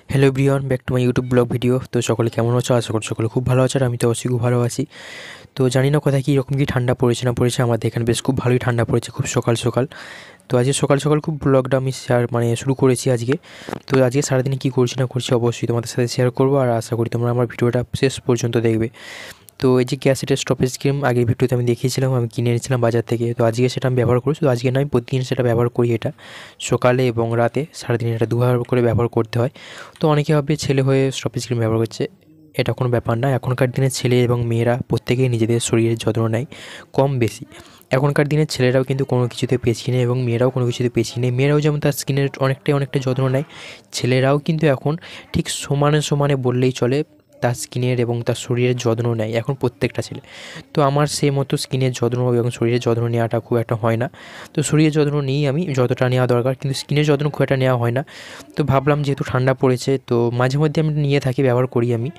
Hello everyone, back to my YouTube blog video. তো সকলে কেমন আছো? আশা করি সকলে খুব ভালো আছে, আর আমি তো অবশ্যই খুব ভালো আছি। তো জানি না কোথায় কী রকম কি ঠান্ডা পড়েছে না পড়েছে, আমাদের এখানে বেশ খুব ভালোই ঠান্ডা পড়েছে, খুব সকাল সকাল। তো আজকে সকাল সকাল খুব ব্লগটা আমি শুরু করেছি আজকে। তো আজকে সারাদিনে কী করছি না করছি অবশ্যই তোমাদের সাথে শেয়ার করবো, আর আশা করি তোমরা আমার ভিডিওটা শেষ পর্যন্ত দেখবে। তো এই যে ক্যাসেটের স্টপেজ ক্রিম আগের ভিডিওতে আমি দেখিয়েছিলাম, আমি কিনে এনেছিলাম বাজার থেকে। তো আজকে সেটা আমি ব্যবহার করি, তো আজকে নয় প্রতিদিন সেটা ব্যবহার করি। এটা সকালে এবং রাতে সারাদিন এটা দুবার করে ব্যবহার করতে হয়। তো অনেকে ভাবে ছেলে হয়ে স্টপেজ ক্রিম ব্যবহার করছে, এটা কোনো ব্যাপার না। এখনকার দিনে ছেলে এবং মেয়েরা প্রত্যেকেই নিজেদের শরীরের যত্ন নেয় কম বেশি। এখনকার দিনের ছেলেরাও কিন্তু কোনো কিছুতে পেছিয়ে নেই এবং মেয়েরাও কোনো কিছুতে পেছিয়ে নেই। মেয়েরাও যেমন তার স্কিনের অনেকটা যত্ন নেয়, ছেলেরাও কিন্তু এখন ঠিক সমানে সমানে বললেই চলে তার স্কিনের এবং তার শরীরের যত্ন নেয় এখন প্রত্যেকটা ছেলে। তো আমার সেই মতো স্কিনের যত্ন এবং শরীরের যত্ন নেওয়াটা খুব একটা হয় না। তো শরীরের যত্ন নিই আমি যতটা নেওয়া দরকার, কিন্তু স্কিনের যত্ন খুব একটা নেওয়া হয় না। তো ভাবলাম যেহেতু ঠান্ডা পড়েছে, তো মাঝে মধ্যে আমি নিয়ে থাকি, ব্যবহার করি আমি।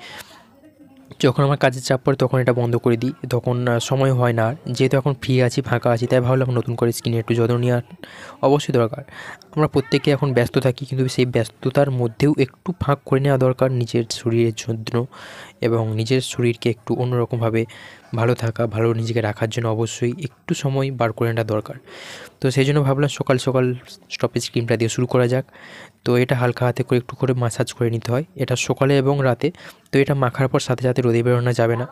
যখন আমার কাজের চাপ পড়ে তখন এটা বন্ধ করে দিই, তখন সময় হয় না আর। যেহেতু এখন ফ্রি আছি, ফাঁকা আছি, তাই ভাবলাম নতুন করে স্কিনের একটু যত্ন নেওয়া অবশ্যই দরকার। আমরা প্রত্যেকে এখন ব্যস্ত থাকি, কিন্তু সেই ব্যস্ততার মধ্যেও একটু ফাঁক করে নেওয়া দরকার নিজের শরীরের যত্ন, এবং নিজের শরীরকে একটু অন্যরকমভাবে ভালো থাকা, ভালো নিজেকে রাখার জন্য অবশ্যই একটু সময় বার করে নেওয়া দরকার। তো সেই জন্য ভাবলাম সকাল সকাল স্টপেজ ক্রিমটা দিয়ে শুরু করা যাক। তো এটা হালকা হাতে করে একটু করে মাসাজ করে নিতে হয়, এটা সকালে এবং রাতে। তো এটা মাখার পর সাথে সাথে রোদে বেরোনো যাবে না।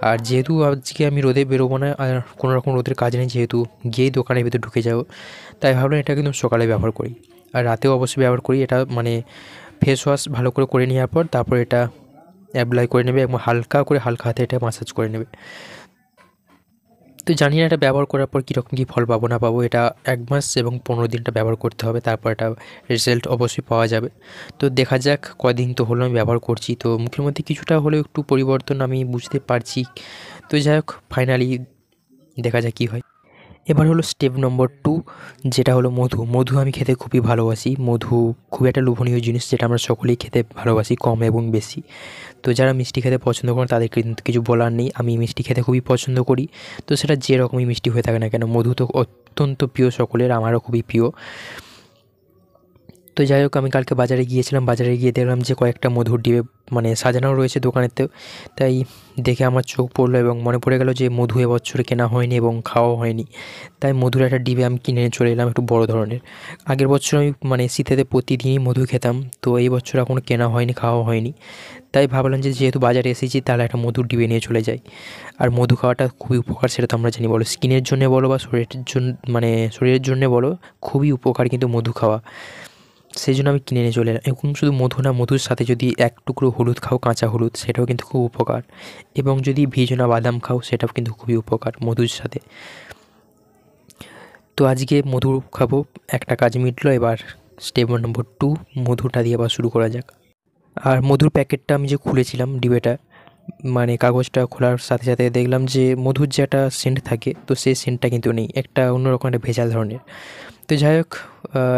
আর যেহেতু আজকে আমি রোদে বেরোবো না, আর কোনো রকম রোদের কাজ নেই, যেহেতু গিয়েই দোকানের ভিতরে ঢুকে যাবো, তাই ভাবলাম এটা কিন্তু সকালে ব্যবহার করি। আর রাতেও অবশ্যই ব্যবহার করি এটা, মানে ফেস ওয়াশ ভালো করে নেওয়ার পর তারপর এটা অ্যাপ্লাই করে নেবে এবং হালকা হাতে এটা মাসাজ করে নেবে। তো জানি না এটা ব্যবহার করার পর কীরকম কী ফল পাবো না পাবো, এটা 1 মাস এবং 15 দিনটা ব্যবহার করতে হবে, তারপর এটা রেজাল্ট অবশ্যই পাওয়া যাবে। তো দেখা যাক, কদিন তো হলো আমি ব্যবহার করছি, তো মুখের মধ্যে কিছুটা হলেও একটু পরিবর্তন আমি বুঝতে পারছি। তো যাই হোক, ফাইনালি দেখা যাক কী হয়। এবার হলো স্টেপ নম্বর 2, যেটা হলো মধু। মধু আমি খেতে খুবই ভালোবাসি। মধু খুবই একটা লোভনীয় জিনিস, যেটা আমরা সকলেই খেতে ভালোবাসি, কম এবং বেশি। তো যারা মিষ্টি খেতে পছন্দ করেন তাদের কিন্তু কিছু বলার নেই, আমি মিষ্টি খেতে খুবই পছন্দ করি। তো সেটা যে রকমই মিষ্টি হয়ে থাকে না কেন, মধু তো অত্যন্ত প্রিয় সকলের, আমারও খুবই প্রিয়। তো যাই হোক, আমি কালকে বাজারে গিয়েছিলাম, বাজারে গিয়ে দেখলাম যে কয়েকটা মধুর ডিবে মানে সাজানো রয়েছে দোকানেতেও। তাই দেখে আমার চোখ পড়লো এবং মনে পড়ে গেল যে মধু এবছরে কেনা হয়নি এবং খাওয়াও হয়নি। তাই মধুর একটা ডিবে আমি কিনে চলে এলাম, একটু বড় ধরনের। আগের বছর আমি মানে শীতেতে প্রতিদিনই মধু খেতাম, তো এই বছর এখনও কেনা হয়নি, খাওয়া হয়নি। তাই ভাবলাম যে যেহেতু বাজারে এসেছি, তাহলে একটা মধুর ডিবে নিয়ে চলে যাই। আর মধু খাওয়াটা খুবই উপকার, সেটা তো আমরা জানি, বলো স্কিনের জন্যে বলো বা শরীরের জন্য, মানে শরীরের জন্যে বলো, খুবই উপকার কিন্তু মধু খাওয়া। সেই জন্য আমি কিনে নিয়ে চলে এলাম। এবং শুধু মধু না, মধুর সাথে যদি 1 টুকরো হলুদ খাও, কাঁচা হলুদ, সেটাও কিন্তু খুব উপকার। এবং যদি ভিজানো বাদাম খাও, সেটাও কিন্তু খুবই উপকার মধুর সাথে। তো আজকে মধু খাবো, একটা কাজ মিটলো। এবার স্টেপ নম্বর 2, মধুটা দিয়ে আবার শুরু করা যাক। আর মধুর প্যাকেটটা আমি যে খুলেছিলাম ডিবেটা, মানে কাগজটা খোলার সাথে সাথে দেখলাম যে মধুর যে একটা সেন্ট থাকে, তো সেই সেন্টটা কিন্তু নেই, একটা অন্যরকম একটা ভেজাল ধরনের। তো যাই হোক,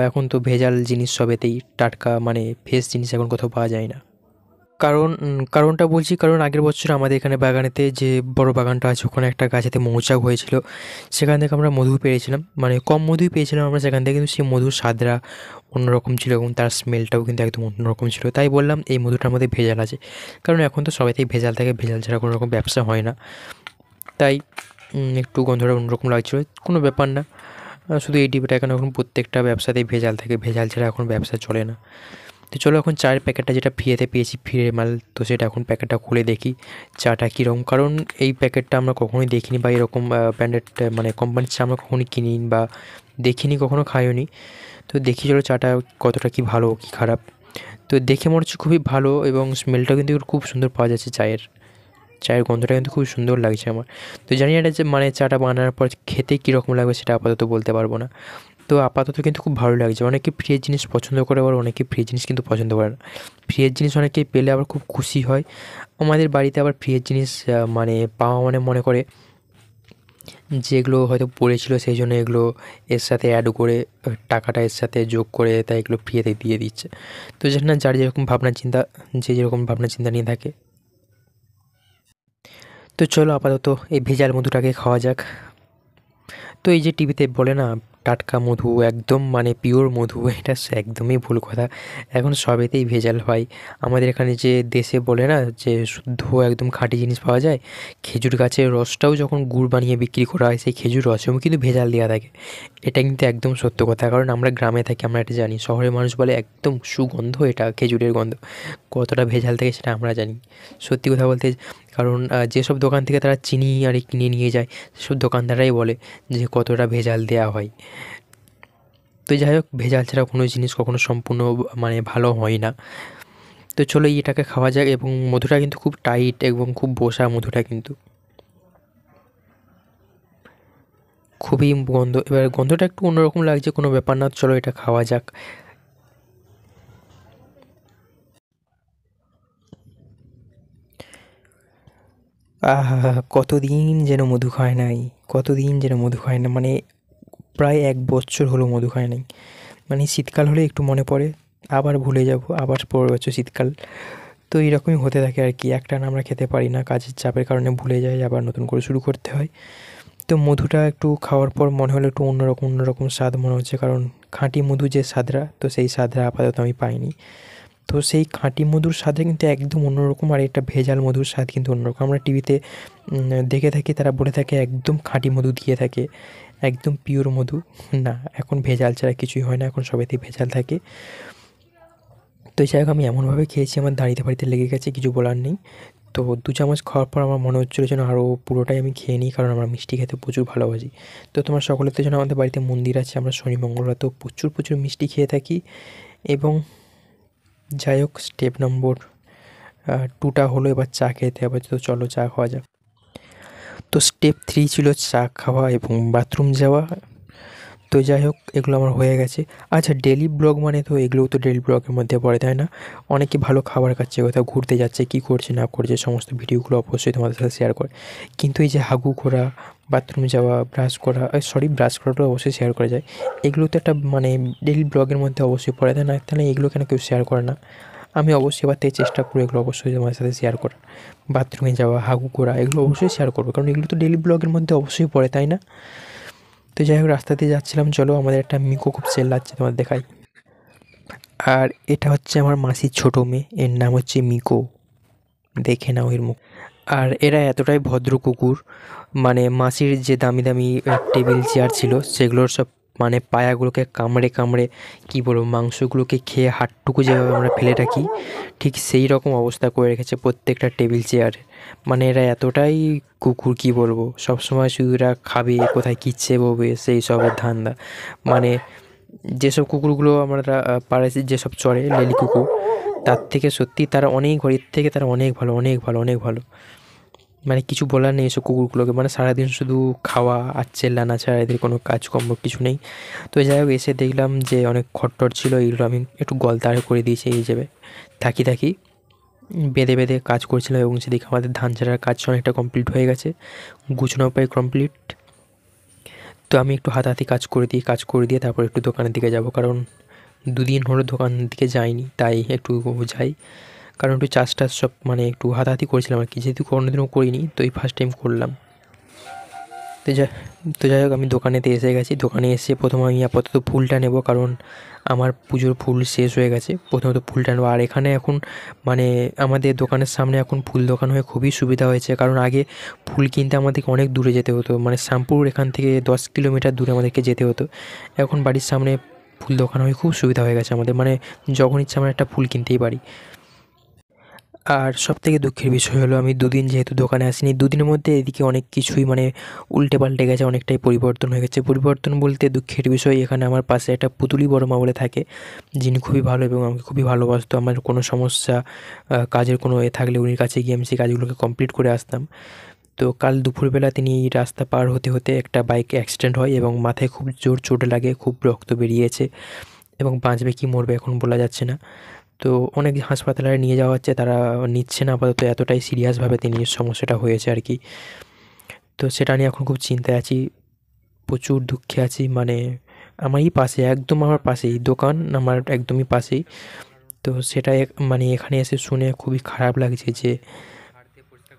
এখন তো ভেজাল জিনিস সবেতেই, টাটকা মানে ফ্রেশ জিনিস এখন কোথাও পাওয়া যায় না। কারণটা বলছি, কারণ আগের বছর আমাদের এখানে বাগানেতে যে বড় বাগানটা আছে, ওখানে একটা গাছেতে মৌচাক হয়েছিল। সেখান থেকে আমরা মধু পেয়েছিলাম, মানে কম মধুই পেয়েছিলাম আমরা সেখান থেকে, কিন্তু সেই মধুর স্বাদটা অন্যরকম ছিল এবং তার স্মেলটাও কিন্তু একদম অন্যরকম ছিল। তাই বললাম এই মধুটার মধ্যে ভেজাল আছে, কারণ এখন তো সবাইতেই ভেজাল থাকে, ভেজাল ছাড়া কোনো রকম ব্যবসা হয় না। তাই একটু গন্ধটা অন্যরকম লাগছিল, কোনো ব্যাপার না। শুধু এই ডিব্বাটা, এখন প্রত্যেকটা ব্যবসাতেই ভেজাল থাকে, ভেজাল ছাড়া এখন ব্যবসা চলে না। তো চলো এখন চায়ের প্যাকেটটা যেটা ফ্রিতে পেয়েছি, ফ্রির মাল, তো সেটা এখন প্যাকেটটা খুলে দেখি চাটা কীরকম। কারণ এই প্যাকেটটা আমরা কখনোই দেখিনি, বা এরকম ব্র্যান্ডেড মানে কোম্পানির চা আমরা কখনোই কিনি বা দেখিনি, কখনো খাইওনি। তো দেখি চলো চাটা কতটা কী ভালো কী খারাপ। তো দেখে মনে হচ্ছে খুবই ভালো, এবং স্মেলটাও কিন্তু খুব সুন্দর পাওয়া যাচ্ছে চায়ের। চায়ের গন্ধটা কিন্তু খুব সুন্দর লাগছে আমার। তো জানি না এটা যে মানে চাটা বানানোর পর খেতে কীরকম লাগবে সেটা আপাতত বলতে পারবো না। তো আপাতত কিন্তু খুব ভালো লাগছে। অনেকে ফ্রিজের জিনিস পছন্দ করে, আবার অনেকে ফ্রিজের জিনিস কিন্তু পছন্দ করে না। ফ্রিজের জিনিস অনেকে পেলে আবার খুব খুশি হয়। আমাদের বাড়িতে আবার ফ্রিজের জিনিস মানে পাওয়া মানে মনে করে যেগুলো হয়তো পড়েছিল, সেই জন্য এগুলো এর সাথে অ্যাড করে, টাকাটা এর সাথে যোগ করে, তাই এগুলো ফ্রিতে দিয়ে দিচ্ছে। তো জানি না, যার যেরকম ভাবনা চিন্তা, যে যেরকম ভাবনা চিন্তা নিয়ে থাকে। তো চলো আপাতত এই ভেজাল মধুটাকে খাওয়া যাক। তো এই যে টিভিতে বলে না, টাটকা মধু, একদম মানে পিওর মধু, এটা একদমই ভুল কথা। এখন সবেতেই ভেজাল হয়। আমাদের এখানে যে দেশে বলে না যে শুদ্ধ একদম খাঁটি জিনিস পাওয়া যায়, খেজুর গাছের রসটাও যখন গুড় বানিয়ে বিক্রি করা হয়, সেই খেজুর রসেও কিন্তু ভেজাল দেওয়া থাকে। এটা কিন্তু একদম সত্য কথা, কারণ আমরা গ্রামে থাকি, আমরা এটা জানি। শহরের মানুষ বলে একদম সুগন্ধ, এটা খেজুরের গন্ধ। কতটা ভেজাল থাকে সেটা আমরা জানি, সত্যি কথা বলতে। কারণ যেসব দোকান থেকে তারা চিনি আর কিনে নিয়ে যায়, সেসব দোকানদাররাই বলে যে কতটা ভেজাল দেওয়া হয়। তো যাই হোক, ভেজাল ছাড়া কোনো জিনিস কখনো সম্পূর্ণ মানে ভালো হয় না। তো চলো এটাকে খাওয়া যাক। এবং মধুটা কিন্তু খুব টাইট এবং খুব বসা মধুটা, কিন্তু খুবই গন্ধ। এবার গন্ধটা একটু অন্যরকম লাগছে, কোনো ব্যাপার না, চলো এটা খাওয়া যাক। আহা, কতদিন যেন মধু খায় নাই, কতদিন যেন মধু খায় না, মানে প্রায় 1 বছর হলো মধু খায় নাই। মানে শীতকাল হলে একটু মনে পড়ে, আবার ভুলে যাব, আবার পরের বছর শীতকাল। তো এরকমই হতে থাকে আর কি, একটানা আমরা খেতে পারি না, কাজের চাপের কারণে ভুলে যাই, আবার নতুন করে শুরু করতে হয়। তো মধুটা একটু খাওয়ার পর মনে হলো একটু অন্যরকম অন্যরকম স্বাদ মনে হচ্ছে, কারণ খাঁটি মধু যে স্বাদটা, তো সেই স্বাদটা আপাতত আমি পাইনি। তো সেই খাঁটি মধুর স্বাদটা কিন্তু একদম অন্যরকম, আর এটা ভেজাল মধুর স্বাদ কিন্তু অন্যরকম। আমরা টিভিতে দেখে থাকি, তারা বলে থাকে একদম খাঁটি মধু দিয়ে থাকে, একদম পিওর মধু। না, এখন ভেজাল ছাড়া কিছুই হয় না, এখন সবেতেই ভেজাল থাকে। তো যাই হোক, আমি এমনভাবে খেয়েছি আমার দাঁড়িতে বাড়িতে লেগে গেছে, কিছু বলার নেই। তো 2 চামচ খাওয়ার পর আমার মনে হচ্ছিলো যেন আরও পুরোটাই আমি খেয়ে নিই, কারণ আমরা মিষ্টি খেতে প্রচুর ভালোবাসি। তো তোমার সকলের তো যেন আমাদের বাড়িতে মন্দির আছে, আমরা শনি মঙ্গলবার তো প্রচুর প্রচুর মিষ্টি খেয়ে থাকি। এবং যাই হোক, স্টেপ নম্বর 2টা হলো, এবার চা খেতে হবে, তো চলো চা খাওয়া যাক। তো স্টেপ 3 ছিল চা খাওয়া এবং বাথরুম যাওয়া। তো যাই হোক, এগুলো আমার হয়ে গেছে। আচ্ছা, ডেইলি ব্লগ মানে তো এগুলোও তো ডেইলি ব্লগের মধ্যে পড়ে, তাই না? অনেকে ভালো খাবার খাচ্ছে, কোথাও ঘুরতে যাচ্ছে, কী করছে না করছে, সমস্ত ভিডিওগুলো অবশ্যই তোমাদের সাথে শেয়ার করে। কিন্তু এই যে হাগু করা, বাথরুম যাওয়া, ব্রাশ করা, ব্রাশ করাটা অবশ্যই শেয়ার করা যায়। এগুলো তো একটা মানে ডেইলি ব্লগের মধ্যে অবশ্যই পড়ে, তাই না? তাহলে এগুলো কেন কেউ শেয়ার করে না? আমি অবশ্যই এবার থেকে চেষ্টা করবো এগুলো অবশ্যই তোমাদের সাথে শেয়ার করার। বাথরুমে যাওয়া, হাগু করা, এগুলো অবশ্যই শেয়ার করবো, কারণ এগুলো তো ডেইলি ব্লগের মধ্যে অবশ্যই পড়ে, তাই না? তো যাই হোক, রাস্তা দিয়ে যাচ্ছিলাম, চলো আমাদের একটা মিকো খুব চেল্লাচ্ছে, তোমার দেখাই। আর এটা হচ্ছে আমার মাসির ছোটো মেয়ে, এর নাম হচ্ছে মিকো, দেখে নাও এর মুখ। আর এরা এতটাই ভদ্র কুকুর, মানে মাসির যে দামি দামি টেবিল চেয়ার ছিল, সেগুলোর সব মানে পায়াগুলোকে কামড়ে কামড়ে, কী বলবো, মাংসগুলোকে খেয়ে হাড়টুকু যেভাবে আমরা ফেলে রাখি, ঠিক সেই রকম অবস্থা করে রেখেছে প্রত্যেকটা টেবিল চেয়ারে। মানে এরা এতটাই কুকুর, কী বলবো, সবসময় শুধু এরা খাবে, কোথায় কিচ্ছে বলবে, সেই সবের ধান্দা। মানে যেসব কুকুরগুলো আমরা পাড়ায় যেসব চড়ে লেলি কুকুর, তার থেকে সত্যি তারা অনেক এর থেকে তারা অনেক ভালো, অনেক ভালো, অনেক ভালো। মানে কিছু বলার নেই এসব কুকুরগুলোকে, মানে সারাদিন শুধু খাওয়া আর চেল্লানো ছাড়া এদের কোনো কাজকর্ম কিছু নেই। তো যাই হোক, এসে দেখলাম যে অনেক খড়টড় ছিল, এইগুলো আমি একটু গলতারে করে দিয়েছি, এই হিসেবে থাকি থাকি বেঁধে বেঁধে কাজ করছিলাম। এবং সেদিকে আমাদের ধান ঝাড়ার কাজ অনেকটা কমপ্লিট হয়ে গেছে, গুছানো প্রায় কমপ্লিট। তো আমি একটু হাতাহাতি কাজ করে দিয়ে তারপর একটু দোকানের দিকে যাব, কারণ 2 দিন হলো দোকানের দিকে যাইনি, তাই একটু যাই। কারণ একটু চাষ টাস সব মানে একটু হাতাহাতি করেছিলাম আর কি, যেহেতু কোনোদিনও করিনি, তো এই ফার্স্ট টাইম করলাম। তো যা তো যাই হোক, আমি দোকানেতে এসে গেছি। দোকানে এসে প্রথমে আমি আপাতত ফুলটা নেব, কারণ আমার পুজোর ফুল শেষ হয়ে গেছে, প্রথমত ফুলটা নেবো। আর এখানে এখন মানে আমাদের দোকানের সামনে এখন ফুল দোকান হয়ে খুবই সুবিধা হয়েছে, কারণ আগে ফুল কিনতে আমাদেরকে অনেক দূরে যেতে হতো, মানে শ্যামপুর এখান থেকে 10 কিলোমিটার দূরে আমাদেরকে যেতে হতো। এখন বাড়ির সামনে ফুল দোকান হয়ে খুব সুবিধা হয়ে গেছে আমাদের, মানে যখন ইচ্ছা আমরা একটা ফুল কিনতেই পারি। আর সবথেকে দুঃখের বিষয় হলো, আমি 2 দিন যেহেতু দোকানে আসিনি, 2 দিনের মধ্যে এদিকে অনেক কিছুই মানে উল্টে পাল্টে গেছে, অনেকটাই পরিবর্তন হয়ে গেছে। পরিবর্তন বলতে দুঃখের বিষয়, এখানে আমার পাশে একটা পুতুলি বড়মা বলে থাকে, যিনি খুবই ভালো এবং আমাকে খুবই ভালোবাসতো। আমার কোনো সমস্যা, কাজের কোনো থাকলে উনির কাছে গিয়ে আমি সেই কাজগুলোকে কমপ্লিট করে আসতাম। তো কাল দুপুরবেলা তিনি রাস্তা পার হতে হতে একটা বাইক অ্যাক্সিডেন্ট হয় এবং মাথায় খুব জোর চোট লাগে, খুব রক্ত বেরিয়েছে এবং বাঁচবে কি মরবে এখন বলা যাচ্ছে না। তো অনেক হাসপাতালে নিয়ে যাওয়া হচ্ছে, তারা নিচ্ছে না আপাতত, এতটাই সিরিয়াসভাবে তিনি সমস্যাটা হয়েছে আর কি। তো সেটা নিয়ে এখন খুব চিন্তায় আছি, প্রচুর দুঃখে আছি। মানে আমারই পাশে, একদম আমার পাশেই দোকান, আমার একদমই পাশেই। তো সেটাই মানে এখানে এসে শুনে খুবই খারাপ লাগছে, যে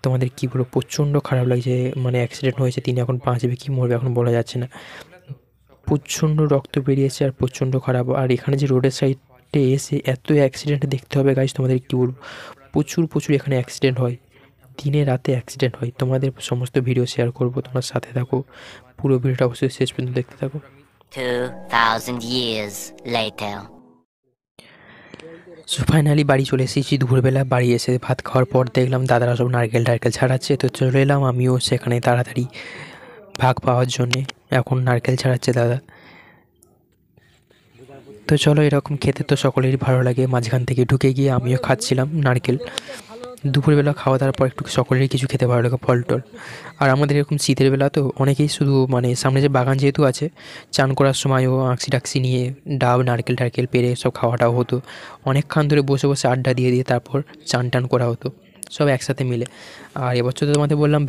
তোমাদের কী বলবো, প্রচণ্ড খারাপ লাগছে। মানে অ্যাক্সিডেন্ট হয়েছে, তিনি এখন বাঁচবে কি মরবে এখন বলা যাচ্ছে না। প্রচণ্ড রক্ত বেরিয়েছে আর প্রচণ্ড খারাপ। আর এখানে যে রোডের সাইডে এসে এত অ্যাক্সিডেন্ট দেখতে হবে গাইস, তোমাদের কী বলবো, প্রচুর প্রচুর এখানে অ্যাক্সিডেন্ট হয়, দিনে রাতে অ্যাক্সিডেন্ট হয়। তোমাদের সমস্ত ভিডিও শেয়ার করবো, তোমার সাথে থাকো, পুরো ভিডিওটা অবশ্যই শেষ পর্যন্ত দেখতে থাকো। 2000 years later. সো ফাইনালি বাড়ি চলে এসেছি। দুপুরবেলা বাড়ি এসে ভাত খাওয়ার পর দেখলাম দাদারা সব নারকেল টারকেল ছাড়াচ্ছে, তো চলে এলাম আমিও সেখানে তাড়াতাড়ি ভাগ পাওয়ার জন্যে। এখন নারকেল ছাড়াচ্ছে দাদা। তো চলো, এরকম খেতে তো সকলেরই ভালো লাগে। মাঝখান থেকে ঢুকে গিয়ে আমিও খাচ্ছিলাম নারকেল। দুপুরবেলা খাওয়া দাওয়ার পর একটু সকলেরই কিছু খেতে ভালো লাগে, ফল টল। আর আমাদের এরকম শীতের বেলা তো অনেকেই শুধু মানে সামনে যে বাগান যেহেতু আছে, চান করার সময়ও আঁকশি টাকসি নিয়ে ডাব নারকেল টারকেল পেরে সব খাওয়াটাও হতো। অনেকক্ষণ ধরে বসে বসে আড্ডা দিয়ে দিয়ে তারপর চান টান করা হতো সব একসাথে মিলে। আর এবছর তো তোমাদের বললাম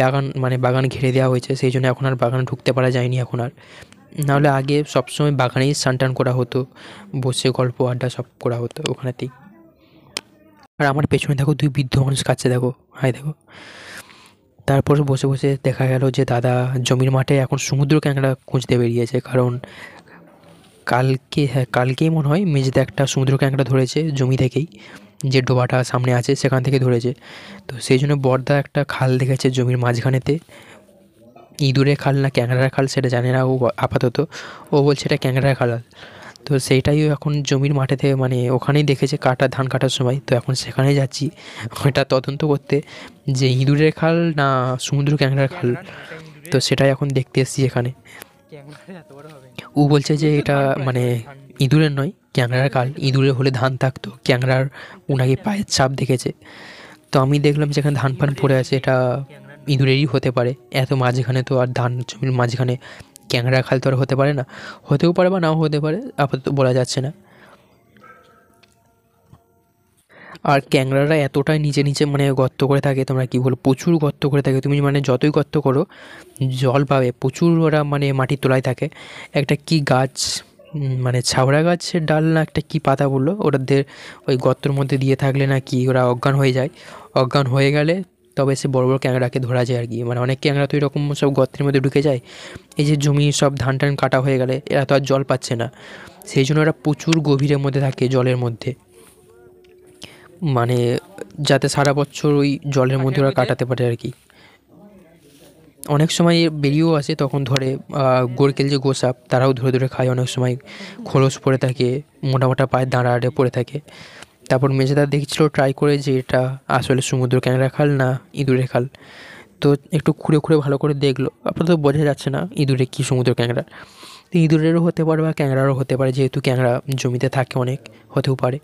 বাগান ঘিরে দেওয়া হয়েছে, সেই জন্য এখন আর বাগানে ঢুকতে পারা যায়নি এখন আর। নাহলে আগে সবসময় বাগানেই স্নান টান করা হতো, বসে গল্প আড্ডা সব করা হতো ওখানেতেই। আর আমার পেছনে দেখো 2 বৃদ্ধ মানুষ খাচ্ছে, দেখো, হাই দেখো। তারপর বসে বসে দেখা গেল যে দাদা জমির মাঠে এখন সমুদ্র ক্যাংড়া খুঁজতে বেরিয়েছে, কারণ কালকেই মনে হয় মেঝেতে একটা সমুদ্র ক্যাংড়া ধরেছে জমি থেকেই, যে ডোবাটা সামনে আছে সেখান থেকে ধরেছে। তো সেই জন্য বড়দা একটা খাল দেখেছে জমির মাঝখানেতে, ইঁদুরের খাল না ক্যাংড়ার খাল সেটা জানে না ও আপাতত, ও বলছে এটা ক্যাংড়ার খাল। তো সেইটাই এখন জমির মাঠেতে মানে ওখানেই দেখেছে ধান কাটার সময়, তো এখন সেখানেই যাচ্ছি ওটা তদন্ত করতে যে ইঁদুরের খাল না সমুদ্র ক্যাংড়ার খাল। তো সেটাই এখন দেখতে এসেছি এখানে। ও বলছে যে এটা মানে ইঁদুরের নয়, ক্যাংড়ার খাল। ইঁদুরের হলে ধান থাকতো, ক্যাংড়ার নাকি পায়ের ছাপ দেখেছে। তো আমি দেখলাম যেখানে ধান ফান পড়ে আছে এটা ইঁদুরেরই হতে পারে, এত মাঝখানে তো আর ধান জমির মাঝখানে ক্যাংড়া খাল তো আর হতে পারে না। হতেও পারে বা নাও হতে পারে, আপাতত বলা যাচ্ছে না। আর ক্যাংড়ারা এতটাই নিচে নিচে মানে গর্ত করে থাকে, তোমরা কী বলো, প্রচুর গর্ত করে থাকে। তুমি মানে যতই গর্ত করো জল পাবে প্রচুর। ওরা মানে মাটির তলায় থাকে। একটা কি গাছ, মানে ছাওড়া গাছের ডাল না একটা কি পাতা বললো, ওদের ওই গর্তর মধ্যে দিয়ে থাকলে না কি ওরা অজ্ঞান হয়ে যায়। অজ্ঞান হয়ে গেলে তবে সে বড় বড় ক্যাংড়াকে ধরা যায় আর কি। মানে অনেক ক্যাংড়া তো এরকম সব গর্তের মধ্যে ঢুকে যায়। এই যে জমি সব ধান টান কাটা হয়ে গেলে এরা তো আর জল পাচ্ছে না, সেই জন্য এরা প্রচুর গভীরের মধ্যে থাকে জলের মধ্যে, মানে যাতে সারা বছর ওই জলের মধ্যে ওরা কাটাতে পারে আর কি। অনেক সময় বেরিয়েও আসে, তখন ধরে গোরকেল যে গোসাপ তারাও ধরে ধরে খায়। অনেক সময় খোলস পড়ে থাকে, মোটা মোটা পায়ে দাঁড়া আড়ে পড়ে থাকে। তারপর মেজেদা দেখছিল ট্রাই করে যে এটা আসলে সমুদ্র ক্যাংড়া খাল না ইঁদুরের খাল। তো একটু খুঁড়ে খুঁড়ে ভালো করে দেখলো, আপাতত বোঝা যাচ্ছে না ইঁদুরে কি সমুদ্র ক্যাংড়া। তো ইঁদুরেরও হতে পারে বা ক্যাংড়ারও হতে পারে, যেহেতু ক্যাংড়া জমিতে থাকে অনেক, হতেও পারে।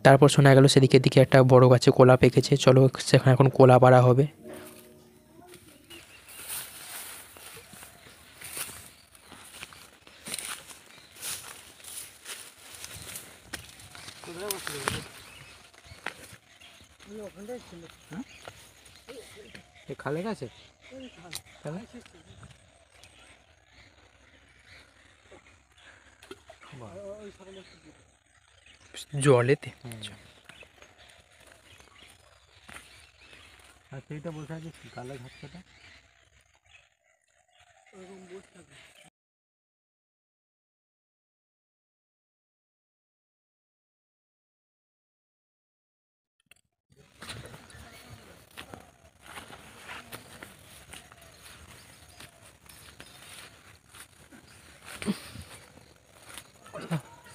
তারপর শোনা গেল সেদিকের দিকে একটা বড় গাছে কলা পেকেছে, চলো সেখানে এখন কলা পাড়া হবে। খালে গেছে জলেতে। আর সেইটা বসে আছে কালো ঘাটটা।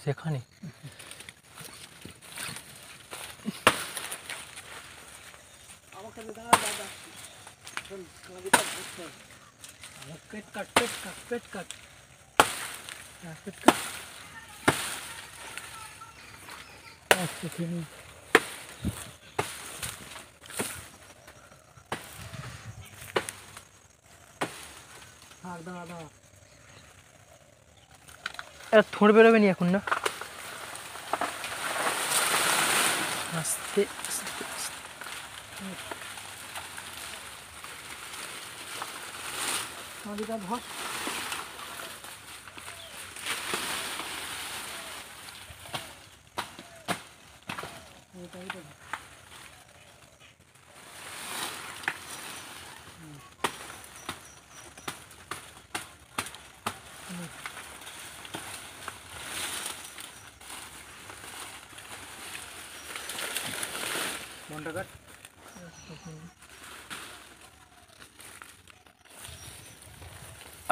সেখানে থোড় বেরোবে নি এখন না, আস্তে আস্তে নদীটা ধর।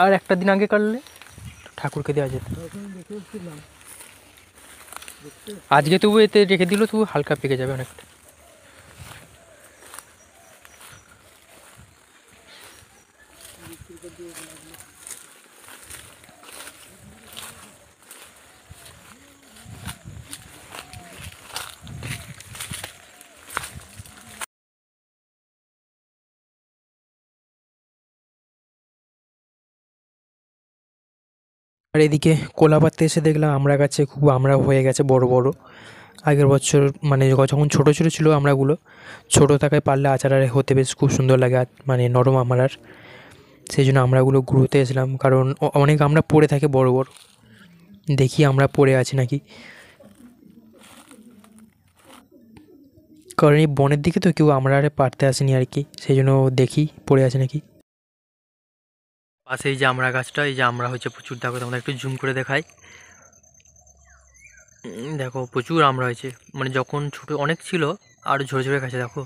আর একটা দিন আগে কাটলে ঠাকুরকে দেওয়া যেত। আজকে তবু এতে রেখে দিল, তবু হালকা পেকে যাবে অনেকটা। আর এদিকে কোলা পাড়তে এসে দেখলাম আমড়া গাছে খুব আমড়া হয়ে গেছে বড় বড়। আগের বছর মানে যখন ছোটো ছোটো ছিল আমড়াগুলো, ছোটো থাকায় পারলে আচার আর হতে বেশ খুব সুন্দর লাগে, মানে নরম আমড়ার। সেই জন্য আমড়াগুলো কুড়োতে এসলাম, কারণ অনেক আমড়া পড়ে থাকে বড় বড়। দেখি আমরা পড়ে আছি নাকি, কারণ এই বনের দিকে তো কেউ আমরা আরে পারতে আসেনি আর কি, সেই জন্য দেখি পড়ে আছে নাকি। পাশে এই যে আমড়া গাছটা, এই যে আমড়া হয়েছে প্রচুর, দেখো তোমাদের একটু জুম করে দেখাই। দেখো প্রচুর আমড়া হয়েছে, মানে যখন ছোটো অনেক ছিল আর ঝরে ঝরে গেছে। দেখো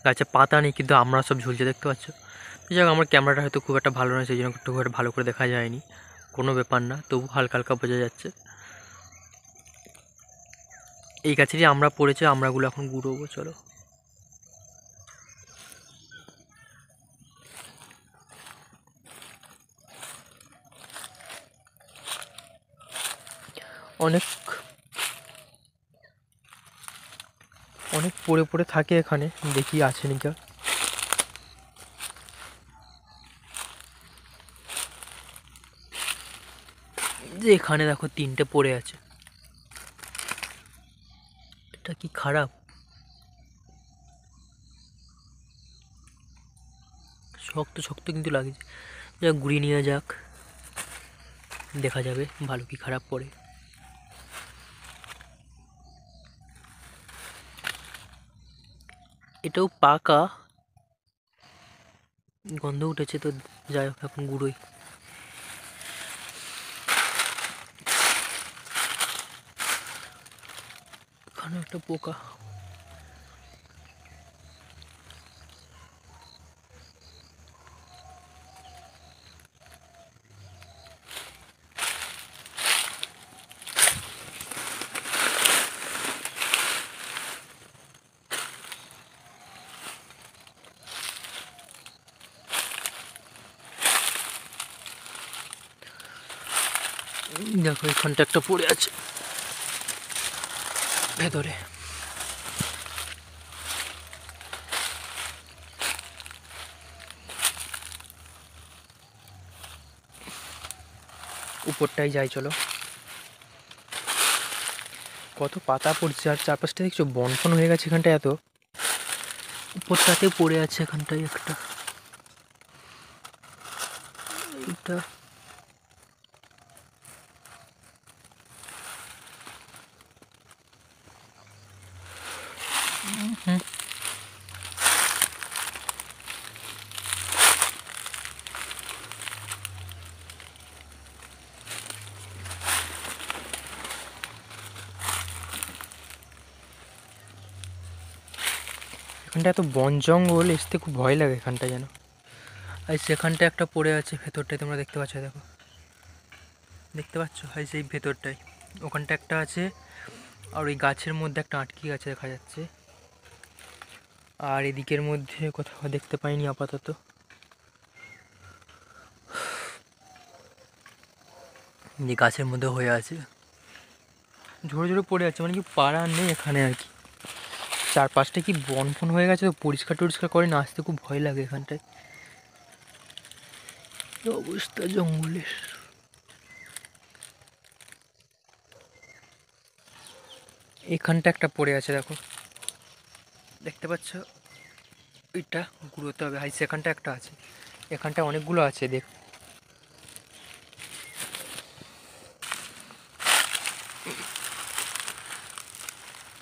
গাছে পাতা নেই কিন্তু আমড়া সব ঝুলছে, দেখতে পাচ্ছ। যাই হোক, আমার ক্যামেরাটা হয়তো খুব একটা ভালো নয়, সেই জন্য একটু ভালো করে দেখা যায়নি। কোনো ব্যাপার না, তবু হালকা হালকা বোঝা যাচ্ছে। এই গাছেরই আমড়া পড়েছে, আমড়াগুলো এখন গুঁড়োবো, চলো। অনেক অনেক পড়ে পড়ে থাকে এখানে, দেখি আছে নাকি। যে এখানে দেখো 3টে পড়ে আছে, এটা কি খারাপ? শক্ত শক্ত কিন্তু লাগছে, যাক ঘুরিয়ে নিয়ে যাক, দেখা যাবে ভালো কি খারাপ পড়ে। এটাও পাকা, গন্ধ উঠেছে তো, যাই হোক এখন গুঁড়োই। এখানে একটা পোকা, দেখো এখানটা একটা পড়ে আছে ভেতরে। উপরটাই যাই চলো। কত পাতা পড়ছে, আর চারপাশটা দেখছো বন ফন হয়ে গেছে এখানটা এত। উপরটাতে পড়ে আছে এখানটায় একটা, এটা এখানটা এত বন জঙ্গল, আসতে খুব ভয় লাগে এখানটা যেন। আর সেখানটা একটা পড়ে আছে ভেতরটায়, তোমরা দেখতে পাচ্ছ, দেখো দেখতে পাচ্ছ, হয় সেই ভেতরটায় ওখানটা একটা আছে। আর ওই গাছের মধ্যে একটা আটকে গেছে দেখা যাচ্ছে। আর এদিকের মধ্যে কোথাও দেখতে পাইনি আপাতত। যে গাছের মধ্যে হয়ে আছে, ঝরে ঝরে পড়ে আছে, মানে কি পাড়া নেই এখানে আর কি। চারপাশটা কি বন ফন হয়ে গেছে, তো পরিষ্কার টরিষ্কার করে না, আসতে খুব ভয় লাগে এখানটায়, কি অবস্থা জঙ্গলের। এখানটা একটা পড়ে আছে, দেখো দেখতে পাচ্ছ, ওইটা গুঁড়োতে হবে। হাই সেখানটা একটা আছে, এখানটা অনেকগুলো আছে দেখ।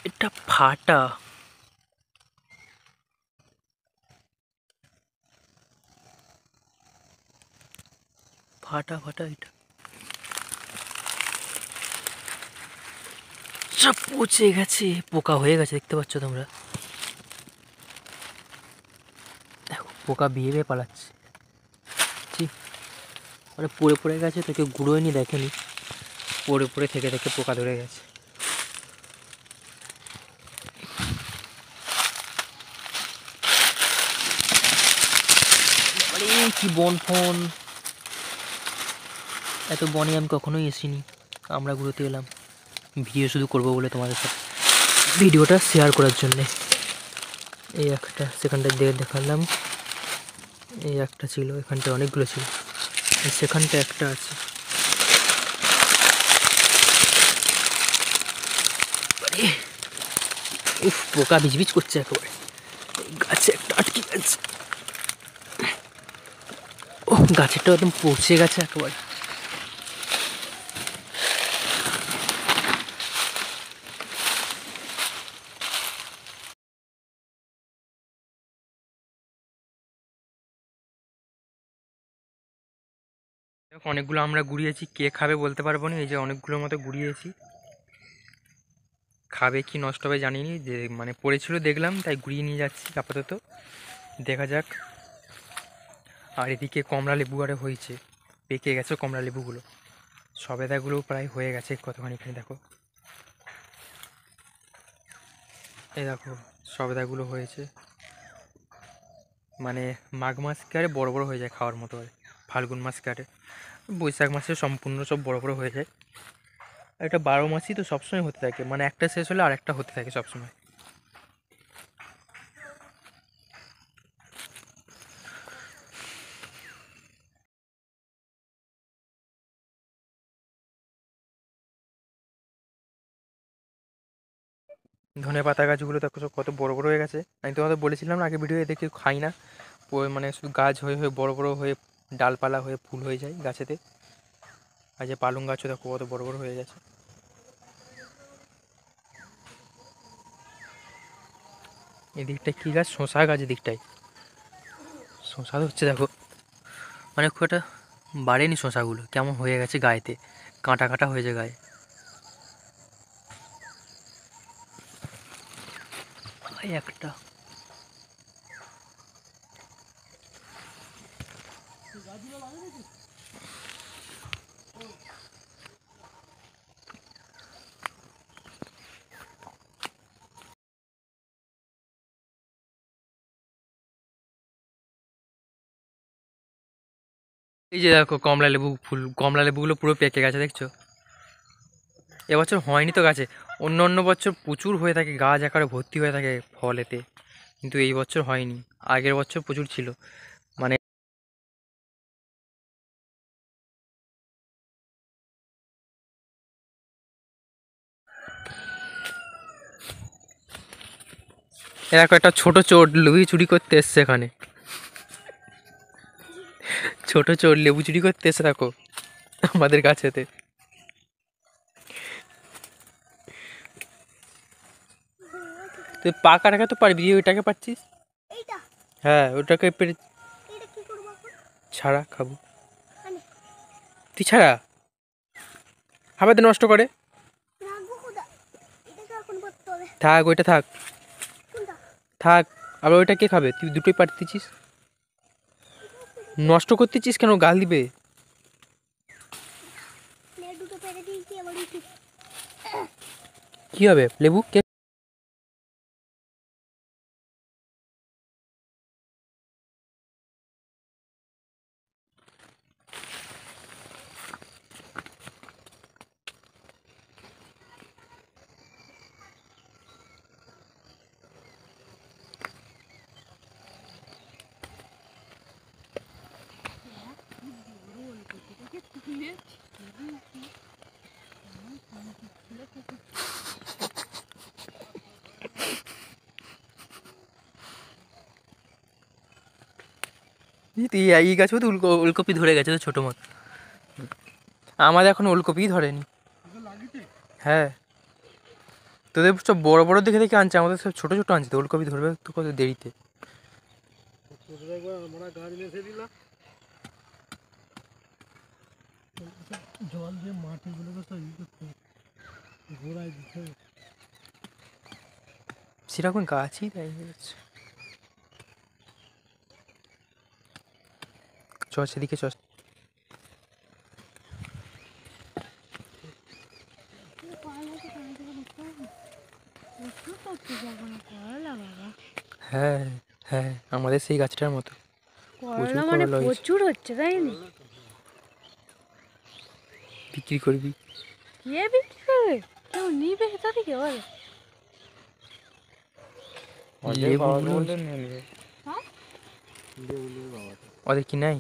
এটা ফাটা, ফাটা ফাটা, এটা সব পচে গেছে, পোকা হয়ে গেছে, দেখতে পাচ্ছ তোমরা। পোকা বিয়ে পালাচ্ছে। ঠিক মানে পড়ে পড়ে গেছে তো, কেউ গুঁড়োয়নি, দেখেনি, পড়ে পড়ে থেকে থেকে পোকা ধরে গেছে। আরে কি বন ফোন, এত বনে আমি কখনোই এসিনি। আমরা ঘুরতে এলাম ভিডিও শুধু করবো বলে, তোমাদের সাথে ভিডিওটা শেয়ার করার জন্যে। এই একটা সেখানটা দেখালাম, এই একটা ছিল, এখানটা অনেকগুলো ছিল, সেখানটা একটা আছে। উফ, পোকা বিজবিজ করছে একেবারে, গাছে একটা আটকে গেছে। ও গাছেরটা একদম পচে গেছে একেবারে। অনেকগুলো আমরা গুড়িয়েছি, কে খাবে বলতে পারবো না। এই যে অনেকগুলোর মতো গুড়িয়েছি, খাবে কি নষ্ট হবে জানিনি, যে মানে পড়েছিল দেখলাম তাই গুড়িয়ে নিয়ে যাচ্ছি আপাতত, দেখা যাক। আর এদিকে কমলা লেবু আরে হয়েছে, পেকে গেছে কমলা লেবুগুলো, সবেদাগুলো প্রায় হয়ে গেছে কতখানি, এখানে দেখো, এই দেখো সবেদাগুলো হয়েছে। মানে মাঘ মাস কারে বড় বড় হয়ে যায় খাওয়ার মতো, আর ফাল্গুন মাস কারে, বৈশাখ মাসে সম্পূর্ণ সব বড় বড় হয়ে যায়। আর এটা 12 মাসই তো সবসময় হতে থাকে, মানে একটা শেষ হলে আর একটা হতে থাকে সবসময়। ধনে পাতা গাছগুলো দেখো সব কত বড় বড় হয়ে গেছে। আমি তোমাদের বলেছিলাম না আগে ভিডিও, দেখে খাই না, মানে শুধু গাছ হয়ে হয়ে বড় বড় হয়ে ডালপালা হয়ে ফুল হয়ে যায় গাছেতে। আর যে পালং গাছও দেখো কত বড় বড় হয়ে গেছে। এদিকটায় কী গাছ, শশা গাছ, এদিকটায় শশা হচ্ছে দেখো, মানে খুব একটা বাড়েনি শশাগুলো, কেমন হয়ে গেছে গায়েতে, কাঁটা কাঁটা হয়েছে গায়ে। একটা এই যে দেখো কমলা লেবু ফুল, কমলা লেবুগুলো পুরো পেকে গেছে দেখছো। এবছর হয়নি তো গাছে, অন্য অন্য বছর প্রচুর হয়ে থাকে, গাছ একেবারে ভর্তি হয়ে থাকে ফলেতে, কিন্তু এই বছর হয়নি। আগের বছর প্রচুর ছিল, মানে এরকম একটা ছোট চোর লেবু চুরি করতে এসছে এখানে, ছোট চোর লেবু চুরি করতে এসে দেখো আমাদের গাছেতে। তুই পাকা টাকা তো পারবি, ওইটাকে পারছিস? হ্যাঁ ওটাকে পেরে ছাড়া খাবো, তুই ছাড়া আবার তো নষ্ট করে, থাক ওইটা থাক, থাক, আবার ওইটা কে খাবে? তুই দুটোই পারতেছিস, নষ্ট করতেছিস কেন, গাল দিবে। কি হবে লেবু কে? তুই এই গাছেও তো ওলকপি ধরে গেছে তো ছোটো মতো, আমাদের এখন ওলকপিই ধরেনি। হ্যাঁ তোদের সব বড় বড় দেখে দেখে আনছে, আমাদের সব ছোটো ছোটো আনছে, তো ওলকপি ধরবে তো কত দেরিতে। জল দিয়ে মাটিগুলোকে তো ঘোরায় দিতে, সেরকম গাছই দেয় যাচ্ছে। চ সেদিকে চ। হ্যাঁ হ্যাঁ, আমাদের সেই গাছটার মতো প্রচুর করলা মানে করলা হয়েছে। প্রচুর হচ্ছে তাই না? বিক্রি করবি? কে বিক্রি করবে? কেউ নিবে এটা থেকে বলে? লেবুগুলো হ্যাঁ? ওদের কি নাই?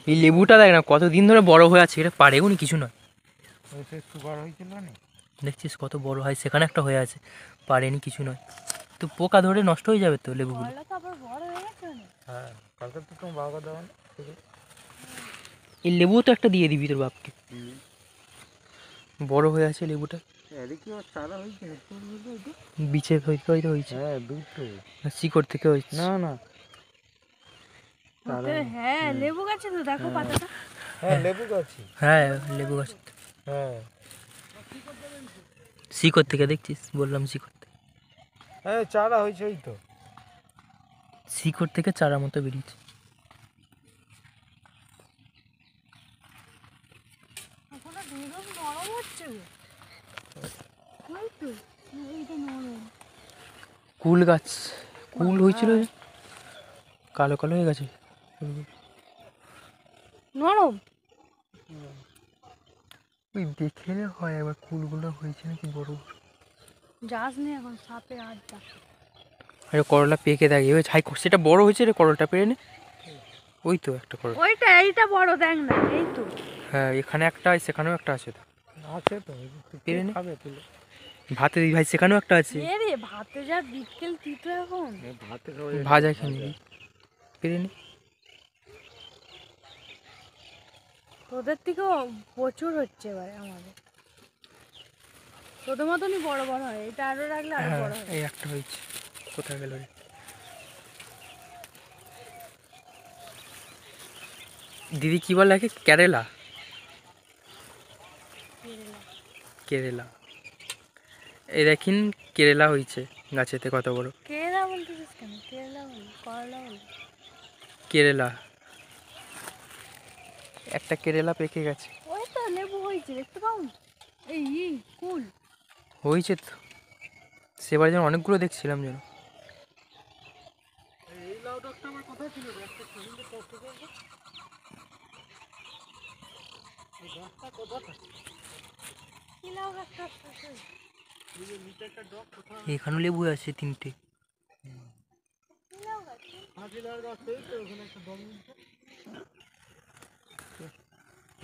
এই লেবুটা দেখ না কতদিন ধরে বড় হয়ে আছে, এটা পারেও নি কিছু নয়। দেখছিস কত বড় হয়, সেখানে একটা হয়ে আছে, পারেনি কিছু নয়। তো পোকা ধরে নষ্ট হয়ে যাবে তো লেবুগুলো। করলা তো আবার বড় হয়ে গেছে অনেক। হ্যাঁ, কালকে তো তোমার বাবা দেওয়া না। এই লেবুও তো একটা দিয়ে দিবি তোর বাপকে, বড় হয়ে আছে লেবুটা। বিচে হয়তো হয়েছে। হ্যাঁ দুটো। না, শিকড় থেকে হয়েছে। না না, হ্যাঁ লেবু গাছে তো দেখো পাতাটা। হ্যাঁ লেবু গাছি। হ্যাঁ লেবু গাছ, হ্যাঁ শিকড় থেকে দেখছিস, বললাম শিকড় থেকে। হ্যাঁ চারা হয়েছে ওই তো। শিকড় থেকে চারা মতো বেরিয়েছে। এখনো একদম নরম হচ্ছে গো। ওই তো, এইটা নরম। কুল গাছ, কুল হয়েছিল যে, কালো কালো হয়ে গেছে নরম। ওই দেখে হয় একবার কুলগুলো হয়েছে নাকি বড়। যাস নি এখন সাপে আড্ডা। আরে করলা পেকে দেখে ওই ছাই, সেটা বড় হয়েছে রে, করলাটা পেরে নে। ওই তো একটা করলা। ওইটা এইটা বড় দেখ না, এই তো। হ্যাঁ এখানে একটা আছে, সেখানেও একটা আছে তো। আছে তো, পেরে নে। খাবে তুলে। ভাতে দিই ভাই, সেখানেও একটা আছে। এ রে ভাতে যা বিকেল তিতো এখন। ভাতে খাওয়া ভাজা খেয়ে নিবি, পেরে নে। তোদের থেকেও প্রচুর হচ্ছে এবার আমাদের। তোদের মতনই বড় বড় হয়, এটা আরো রাখলে আরো হ্যাঁ বড় হয়। এই একটা হয়েছে, কোথায় গেল রে? দিদি কি বলে লাগে? কেরালা, কেরালা। এই দেখিন কেরালা হয়েছে গাছেতে কত বড়। কেরালা বলতেছিস কেন? কেরালা বল, করলা বল। কেরালা, একটা কেরালা পেকে গেছে। ওই তো লেবু হয়েছে, দেখতে পাও না? এই কুল। হয়েছে তো, সেবার যেন অনেকগুলো দেখছিলাম যেন। এই লাউ ডাকটা আমার কোথায় ছিল রে? একটা সুন্দর কষ্ট করবো। এই গাছটা কোথায়? কি লাউ গাছটা আছে? এই যে নিচে একটা ডগ কোথায়? এখানেও লেবু আছে তিনটে। কি লাউ গাছ? হাঁচি লাউ গাছ এই তো, ওখানে একটা ডগ নিচে।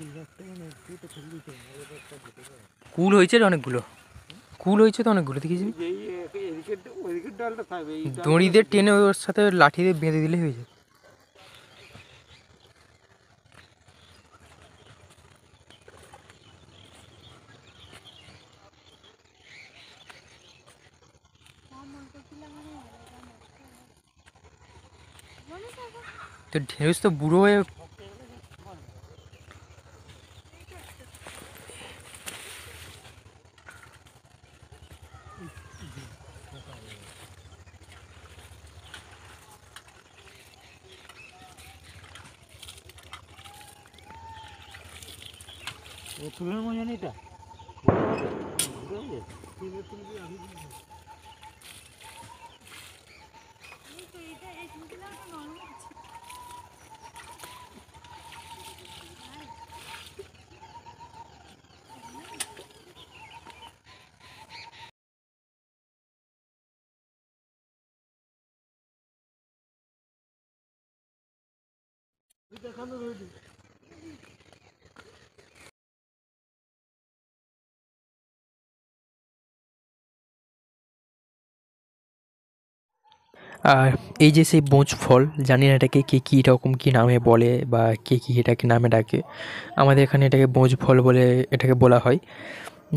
এই গাছটা মানে একটু তো ফেলে দিতে হবে, এটা একটা যেতে পারে। কুল হয়েছে রে অনেকগুলো, কুল হয়েছে তো অনেকগুলো, দেখিস নি? এই এদিকের ওইদিকের ডালটা থাকবে, এই ডালটা দড়ি দিয়ে টেনে ওর সাথে লাঠি দিয়ে বেঁধে দিলে হয়ে যায়। তো ঢেঁড়স তো বুড়ো হয়ে, ও তুলের মজা নেই এটা। দেখানো রয়েছে। আর এই যে সেই বোঁচ ফল, জানি না এটাকে কে কী রকম কী নামে বলে বা কে কী এটাকে নামে ডাকে। আমাদের এখানে এটাকে বোঁচ ফল বলে এটাকে বলা হয়।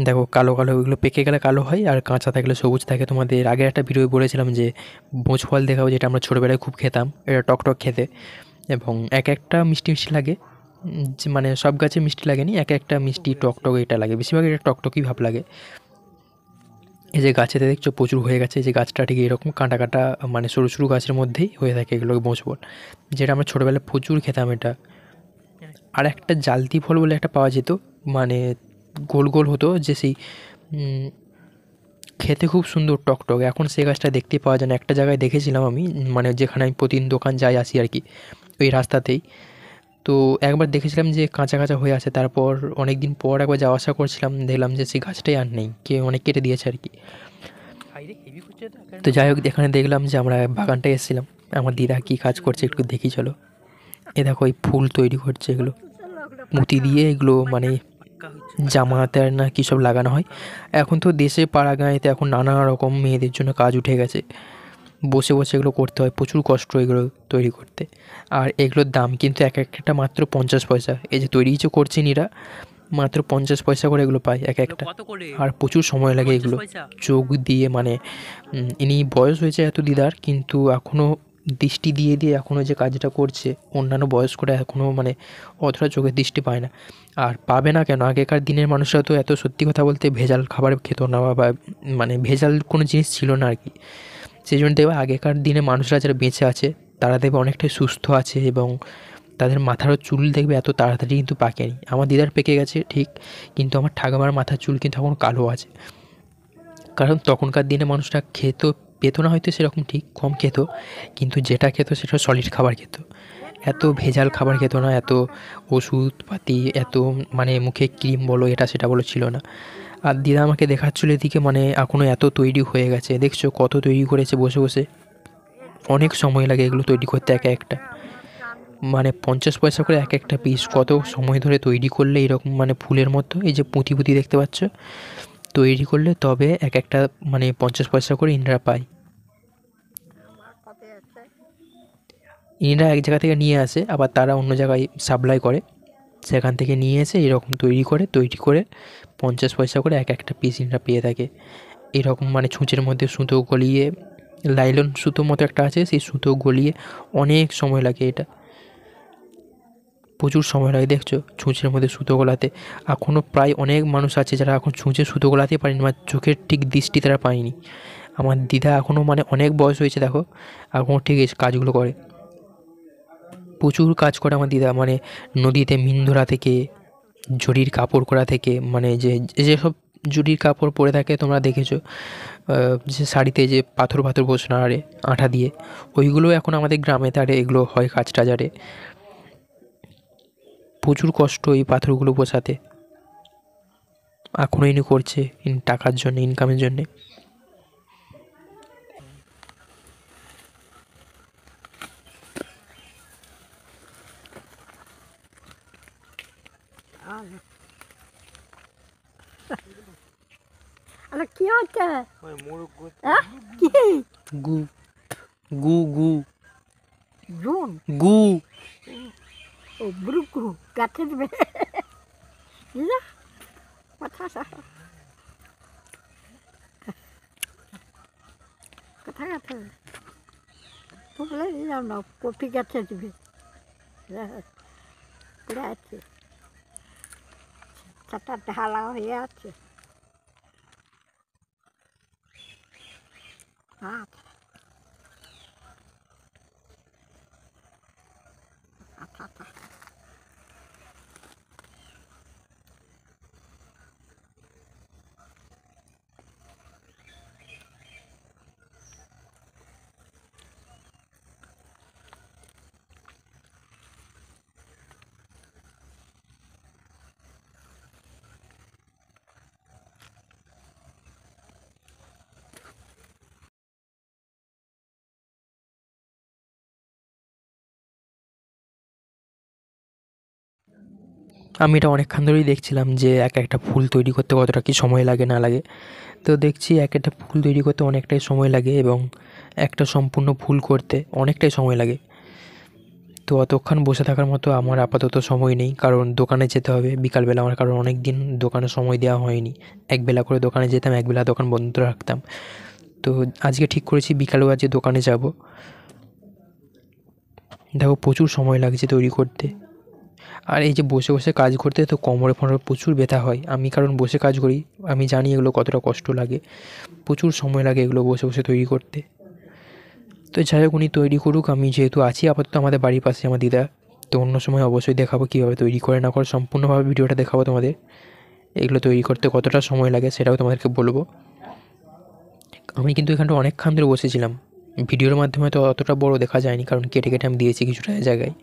দেখো কালো কালো, ওইগুলো পেকে গেলে কালো হয়, আর কাঁচা থাকলে সবুজ থাকে। তোমাদের আগের একটা ভিডিও বলেছিলাম যে বোঁচ ফল দেখাবো, যেটা আমরা ছোটোবেলায় খুব খেতাম। এটা টক টক খেতে, এবং এক একটা মিষ্টি মিষ্টি লাগে। যে মানে সব গাছে মিষ্টি লাগেনি, এক একটা মিষ্টি টক টক এটা লাগে, বেশিরভাগ এটা টকটকই ভাব লাগে। এই যে গাছেতে দেখছো প্রচুর হয়ে গেছে, এই যে গাছটা ঠিক এরকম কাঁটা কাঁটা, মানে সরু সরু গাছের মধ্যেই হয়ে থাকে এগুলো বোঁচ ফল, যেটা আমরা ছোটোবেলায় প্রচুর খেতাম এটা। আর একটা জালতি ফল বলে একটা পাওয়া যেত, মানে গোল গোল হতো, যে সেই খেতে খুব সুন্দর টকটক। এখন সেই গাছটা দেখতে পাওয়া যায় না। একটা জায়গায় দেখেছিলাম আমি, মানে যেখানে আমি প্রতিদিন দোকান যাই আসি আর কি, ওই রাস্তাতেই। তো একবার দেখেছিলাম যে কাঁচা কাঁচা হয়ে আছে, তারপর অনেক দিন পর একবার যাওয়া আসা করছিলাম, দেখলাম যে সেই গাছটাই আর নেই, অনেক কেটে দিয়েছে আর কি। তো যাই হোক, এখানে দেখলাম যে আমরা বাগানটায় এসেছিলাম, আমার দিদা কী কাজ করছে একটু দেখি চলো। এ দেখো এই ফুল তৈরি করছে, এগুলো মুতি দিয়ে, এগুলো মানে জামাতে আর না কী সব লাগানো হয়। এখন তো দেশে পাড়া গাঁয়েতে এখন নানা রকম মেয়েদের জন্য কাজ উঠে গেছে, বসে বসে এগুলো করতে হয়, প্রচুর কষ্ট এগুলো তৈরি করতে। আর এগুলোর দাম কিন্তু এক একটা মাত্র 50 পয়সা। এই যে তৈরি যে করছেন এরা, মাত্র 50 পয়সা করে এগুলো পায় এক একটা। আর প্রচুর সময় লাগে এগুলো চোখ দিয়ে, মানে ইনি বয়স হয়েছে এত দিদার, কিন্তু এখনও দৃষ্টি দিয়ে দিয়ে এখনও যে কাজটা করছে, অন্যান্য বয়স্করা এখনও মানে অতটা চোখের দৃষ্টি পায় না। আর পাবে না কেন, আগেকার দিনের মানুষরা তো এত, সত্যি কথা বলতে, ভেজাল খাবার খেত না, বা মানে ভেজাল কোনো জিনিস ছিল না আর কি। সেই জন্য দেখবে আগেকার দিনে মানুষরা যারা বেঁচে আছে তারা দেখবে অনেকটাই সুস্থ আছে, এবং তাদের মাথারও চুল দেখবে এত তাড়াতাড়ি কিন্তু পাকেনি। আমার দিদার পেকে গেছে ঠিক, কিন্তু আমার ঠাকুমার মাথার চুল কিন্তু এখন কালো আছে। কারণ তখনকার দিনে মানুষরা পেতো না হয়তো সেরকম, ঠিক কম খেত, কিন্তু যেটা খেত সেটা সলিড খাবার খেত। এত ভেজাল খাবার খেত না, এত ওষুধপাতি, এত মানে মুখে ক্রিম বলো এটা সেটা বলো ছিল না। আর দিদা আমাকে দেখাচ্ছিল এদিকে, মানে এখনও এত তৈরি হয়ে গেছে, দেখছো কত তৈরি করেছে বসে বসে। অনেক সময় লাগে এগুলো তৈরি করতে এক একটা, মানে 50 পয়সা করে এক একটা পিস। কত সময় ধরে তৈরি করলে এরকম মানে ফুলের মতো, এই যে পুঁতি পুঁতি দেখতে পাচ্ছ, তৈরি করলে তবে এক একটা মানে 50 পয়সা করে ইনারা পায়। ইনারা এক জায়গা থেকে নিয়ে আসে, আবার তারা অন্য জায়গায় সাপ্লাই করে, সেখান থেকে নিয়ে এসে এরকম তৈরি করে 50 পয়সা করে এক একটা পিস ইনারা পেয়ে থাকে। এরকম মানে ছুঁচের মধ্যে সুতো গলিয়ে, লাইলন সুতো মতো একটা আছে, সেই সুতো গলিয়ে অনেক সময় লাগে, এটা প্রচুর সময় লাগে। দেখছো ছুঁচের মধ্যে সুতো গলাতে, এখনও প্রায় অনেক মানুষ আছে যারা এখন ছুঁচে সুতো গলাতেই পারেনি, বা চোখের ঠিক দৃষ্টি তারা পায়নি। আমার দিদা এখনও মানে অনেক বয়স হয়েছে, দেখো এখনও ঠিক এই কাজগুলো করে, প্রচুর কাজ করে আমার দিদা। মানে নদীতে মিন ধরা থেকে, জরির কাপড় করা থেকে, মানে যেসব জরির কাপড় পরে থাকে তোমরা দেখেছো, যে শাড়িতে যে পাথর পাথর বসে না আরে আঠা দিয়ে, ওইগুলো এখন আমাদের গ্রামে তারে এগুলো হয় কাজ টাজারে। প্রচুর কষ্ট এই পাথরগুলো বসাতে, এখনও ইনি করছে টাকার জন্য, ইনকামের জন্যে। আরে কি হচ্ছে? ওই মোরগ গোছ হ্যাঁ কি গু গু গু জুন গু ও ব্রুকু গাছে দেবে না কথা কোথায় গেছে? বলে দিলাম না, কপি গাছে দেবে পড়ে আছে, চারটা ঢালা হয়ে আছে। আচ্ছা আচ্ছা আমি এটা অনেকক্ষণ ধরেই দেখছিলাম যে এক একটা ফুল তৈরি করতে কতটা কী সময় লাগে না লাগে। তো দেখছি এক একটা ফুল তৈরি করতে অনেকটাই সময় লাগে, এবং একটা সম্পূর্ণ ফুল করতে অনেকটাই সময় লাগে। তো অতক্ষণ বসে থাকার মতো আমার আপাতত সময় নেই, কারণ দোকানে যেতে হবে বিকালবেলা আমার, কারণ অনেক দিন দোকানে সময় দেওয়া হয়নি। একবেলা করে দোকানে যেতাম, একবেলা দোকান বন্ধ রাখতাম। তো আজকে ঠিক করেছি বিকালেও আজকে দোকানে যাব। দেখো প্রচুর সময় লাগছে তৈরি করতে। আর এই যে বসে বসে কাজ করতে তো কোমরে ফোমরে প্রচুর ব্যথা হয়, আমি কারণ বসে কাজ করি, আমি জানি এগুলো কতটা কষ্ট লাগে, প্রচুর সময় লাগে এগুলো বসে বসে তৈরি করতে। তো যাই হোক উনি তৈরি করুক, আমি যেহেতু আছি আপাতত আমাদের বাড়ির পাশে আমার দিদা, তো অন্য সময় অবশ্যই দেখাবো কীভাবে তৈরি করে না করে, সম্পূর্ণভাবে ভিডিওটা দেখাবো তোমাদের। এগুলো তৈরি করতে কতটা সময় লাগে সেটাও তোমাদেরকে বলবো। আমি কিন্তু এখানটা অনেকক্ষণ ধরে বসেছিলাম, ভিডিওর মাধ্যমে তো অতটা বড় দেখা যায়নি, কারণ কেটে কেটে আমি দিয়েছি কিছুটা জায়গায়।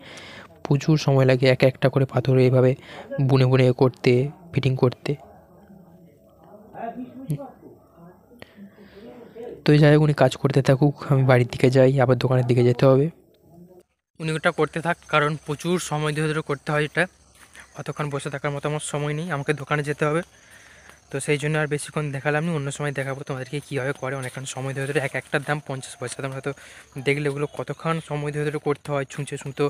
প্রচুর সময় লাগে এক একটা করে পাথর এইভাবে বুনে বুনে করতে, ফিটিং করতে। তো যাই হোক, উনি কাজ করতে থাকুক, আমি বাড়ির দিকে যাই, আবার দোকানের দিকে যেতে হবে। উনি ওটা করতে থাক, কারণ প্রচুর সময় ধরে ধরে করতে হয় এটা, অতক্ষণ বসে থাকার মতো আমার সময় নেই, আমাকে দোকানে যেতে হবে। তো সেই জন্য আর বেশিক্ষণ দেখালাম না, অন্য সময় দেখাবো তোমাদেরকে কীভাবে করে। অনেকক্ষণ সময় ধরে ধরে, এক একটার দাম 50 পয়সা। তোমরা হয়তো দেখলে ওগুলো কতক্ষণ সময় ধরে ধরে করতে হয়, ছুঁচে ছুঁতো